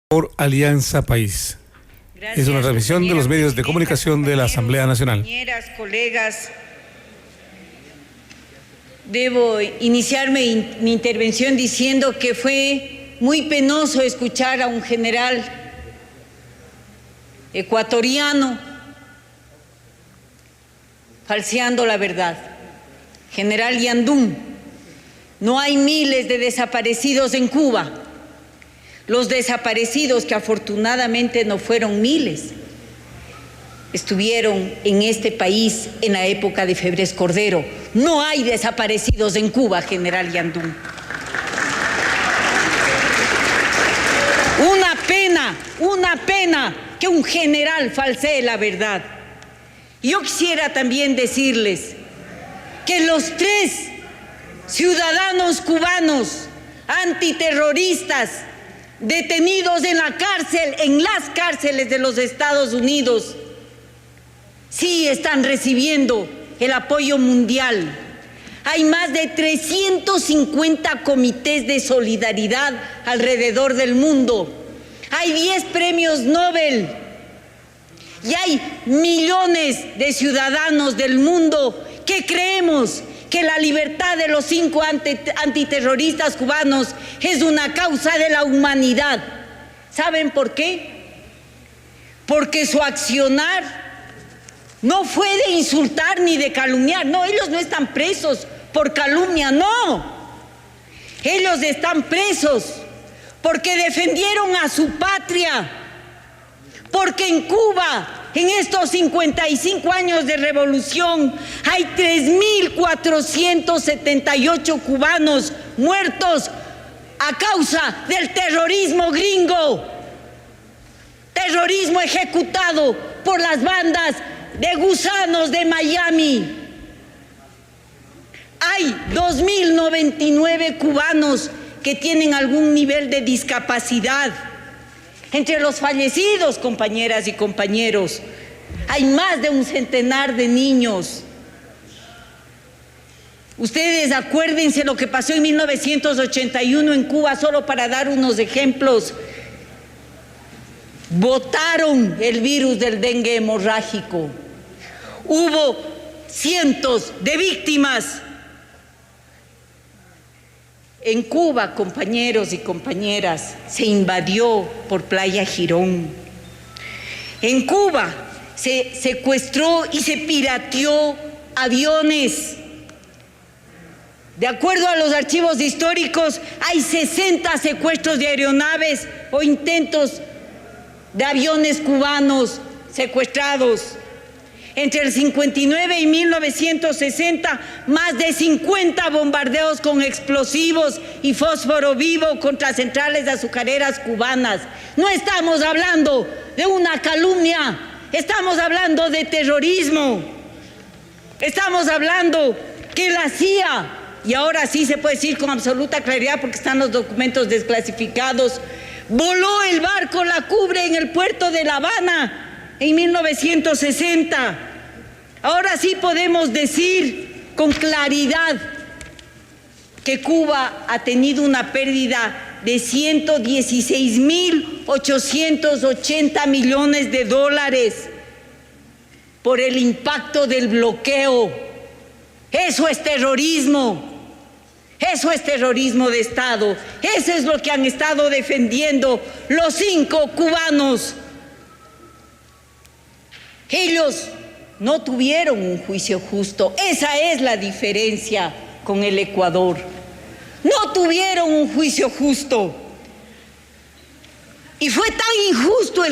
Por Alianza País. Gracias, es una transmisión de los medios de comunicación de la Asamblea Nacional. Compañeras, colegas, debo iniciar mi intervención diciendo que fue muy penoso escuchar a un general ecuatoriano falseando la verdad. General Yandún, no hay miles de desaparecidos en Cuba. Los desaparecidos, que afortunadamente no fueron miles, estuvieron en este país en la época de Febres Cordero. No hay desaparecidos en Cuba, general Yandún. Una pena que un general falsee la verdad. Yo quisiera también decirles que los 3 ciudadanos cubanos antiterroristas detenidos en la cárcel, en las cárceles de los Estados Unidos, sí están recibiendo el apoyo mundial. Hay más de 350 comités de solidaridad alrededor del mundo. Hay 10 premios Nobel y hay millones de ciudadanos del mundo que creemos que la libertad de los 5 antiterroristas cubanos es una causa de la humanidad. ¿Saben por qué? Porque su accionar no fue de insultar ni de calumniar. No, ellos no están presos por calumnia, no. Ellos están presos porque defendieron a su patria, porque en Cuba, en estos 55 años de revolución, hay 3.478 cubanos muertos a causa del terrorismo gringo, terrorismo ejecutado por las bandas de gusanos de Miami. Hay 2.099 cubanos que tienen algún nivel de discapacidad. Entre los fallecidos, compañeras y compañeros, hay más de un centenar de niños. Ustedes acuérdense lo que pasó en 1981 en Cuba, solo para dar unos ejemplos. Botaron el virus del dengue hemorrágico. Hubo cientos de víctimas. En Cuba, compañeros y compañeras, se invadió por Playa Girón. En Cuba se secuestró y se pirateó aviones. De acuerdo a los archivos históricos, hay 60 secuestros de aeronaves o intentos de aviones cubanos secuestrados. Entre el 59 y 1960, más de 50 bombardeos con explosivos y fósforo vivo contra centrales azucareras cubanas. No estamos hablando de una calumnia, estamos hablando de terrorismo. Estamos hablando que la CIA, y ahora sí se puede decir con absoluta claridad porque están los documentos desclasificados, voló el barco La Cubre en el puerto de La Habana en 1960. Ahora sí podemos decir con claridad que Cuba ha tenido una pérdida de 116.880 millones de dólares por el impacto del bloqueo. Eso es terrorismo. Eso es terrorismo de Estado. Eso es lo que han estado defendiendo los 5 cubanos. Ellos no tuvieron un juicio justo. Esa es la diferencia con el Ecuador. No tuvieron un juicio justo. Y fue tan injusto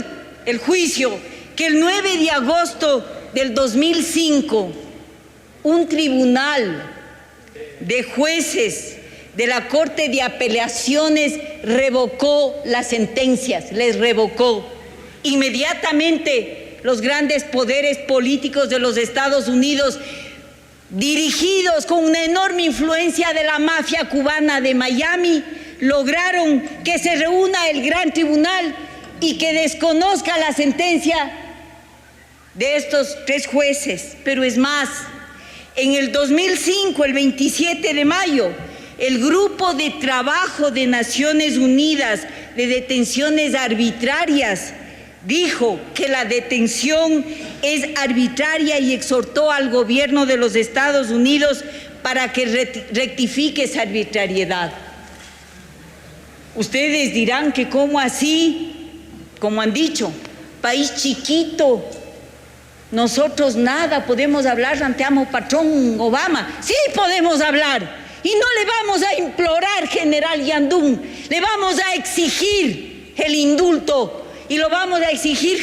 el juicio que el 9 de agosto del 2005, un tribunal de jueces de la Corte de Apelaciones revocó las sentencias, les revocó. Inmediatamente los grandes poderes políticos de los Estados Unidos, dirigidos con una enorme influencia de la mafia cubana de Miami, lograron que se reúna el gran tribunal y que desconozca la sentencia de estos 3 jueces. Pero es más, en el 2005, el 27 de mayo, el Grupo de Trabajo de Naciones Unidas de detenciones arbitrarias. Dijo que la detención es arbitraria y exhortó al gobierno de los Estados Unidos para que rectifique esa arbitrariedad. Ustedes dirán que cómo así, como han dicho, país chiquito, nosotros nada podemos hablar ante amo patrón Obama. Sí podemos hablar y no le vamos a implorar, general Yandún, le vamos a exigir el indulto y lo vamos a exigir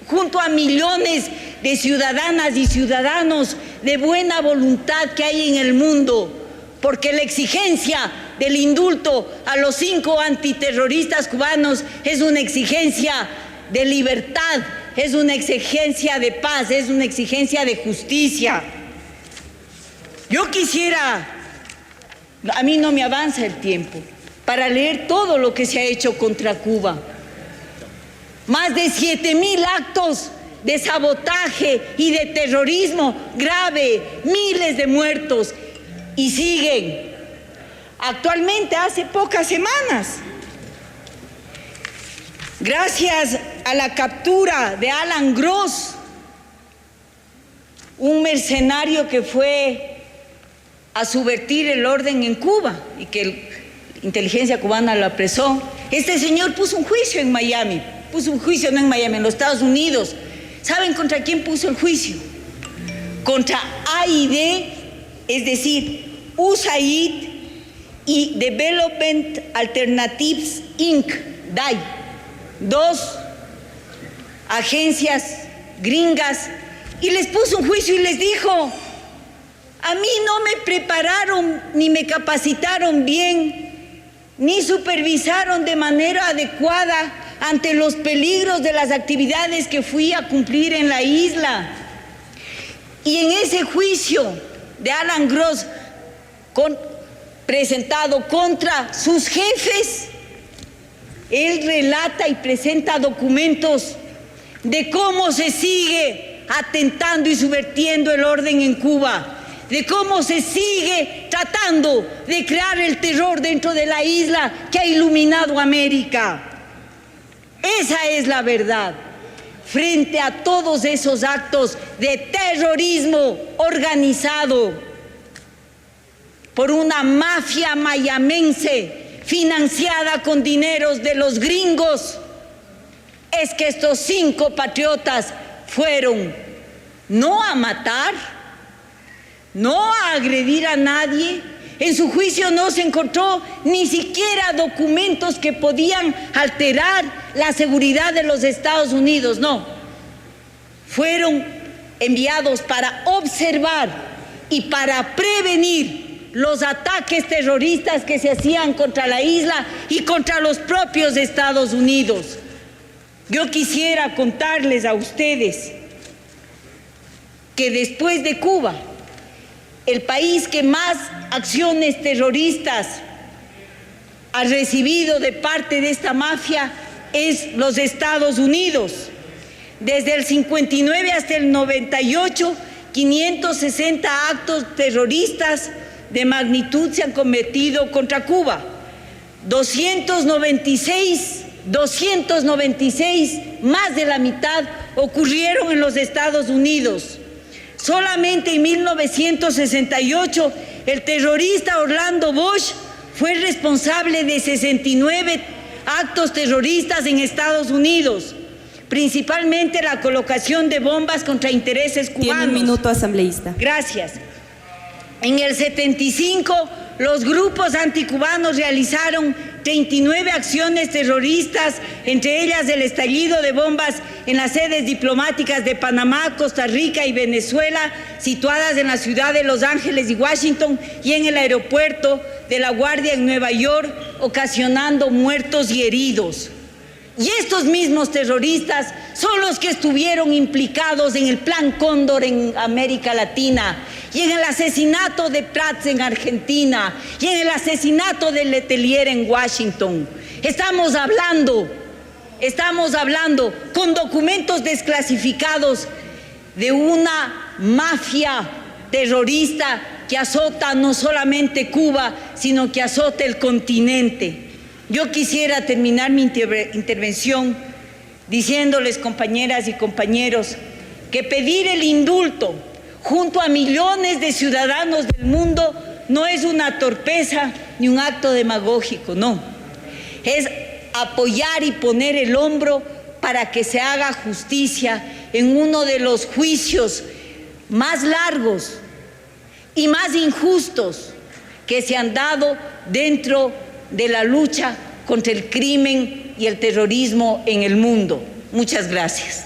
junto a millones de ciudadanas y ciudadanos de buena voluntad que hay en el mundo, porque la exigencia del indulto a los 5 antiterroristas cubanos es una exigencia de libertad, es una exigencia de paz, es una exigencia de justicia. Yo quisiera, a mí no me avanza el tiempo, para leer todo lo que se ha hecho contra Cuba. Más de 7,000 actos de sabotaje y de terrorismo grave, miles de muertos, y siguen. Actualmente, hace pocas semanas, gracias a la captura de Alan Gross, un mercenario que fue a subvertir el orden en Cuba y que la inteligencia cubana lo apresó, este señor puso un juicio en Miami. Puso un juicio, no en Miami, en los Estados Unidos. ¿Saben contra quién puso el juicio? Contra AID, es decir, USAID y Development Alternatives Inc., DAI, 2 agencias gringas, y les puso un juicio y les dijo: a mí no me prepararon ni me capacitaron bien, ni supervisaron de manera adecuada ante los peligros de las actividades que fui a cumplir en la isla. Y en ese juicio de Alan Gross presentado contra sus jefes, él relata y presenta documentos de cómo se sigue atentando y subvirtiendo el orden en Cuba, de cómo se sigue tratando de crear el terror dentro de la isla que ha iluminado América. Esa es la verdad. Frente a todos esos actos de terrorismo organizado por una mafia mayamense financiada con dineros de los gringos, es que estos 5 patriotas fueron no a matar, no a agredir a nadie. En su juicio no se encontró ni siquiera documentos que podían alterar la seguridad de los Estados Unidos, no. Fueron enviados para observar y para prevenir los ataques terroristas que se hacían contra la isla y contra los propios Estados Unidos. Yo quisiera contarles a ustedes que después de Cuba, el país que más acciones terroristas ha recibido de parte de esta mafia es los Estados Unidos. Desde el 59 hasta el 98, 560 actos terroristas de magnitud se han cometido contra Cuba. 296, más de la mitad, ocurrieron en los Estados Unidos. Solamente en 1968, el terrorista Orlando Bosch fue responsable de 69 actos terroristas en Estados Unidos, principalmente la colocación de bombas contra intereses cubanos. Tiene un minuto, asambleísta. Gracias. En el 75, los grupos anticubanos realizaron 39 acciones terroristas, entre ellas el estallido de bombas en las sedes diplomáticas de Panamá, Costa Rica y Venezuela, situadas en la ciudad de Los Ángeles y Washington, y en el aeropuerto de La Guardia en Nueva York, ocasionando muertos y heridos. Y estos mismos terroristas son los que estuvieron implicados en el Plan Cóndor en América Latina, y en el asesinato de Prats en Argentina, y en el asesinato de Letelier en Washington. Estamos hablando con documentos desclasificados de una mafia terrorista que azota no solamente Cuba, sino que azota el continente. Yo quisiera terminar mi intervención diciéndoles, compañeras y compañeros, que pedir el indulto junto a millones de ciudadanos del mundo no es una torpeza ni un acto demagógico, no. Es apoyar y poner el hombro para que se haga justicia en uno de los juicios más largos y más injustos que se han dado dentro de la lucha contra el crimen y el terrorismo en el mundo. Muchas gracias.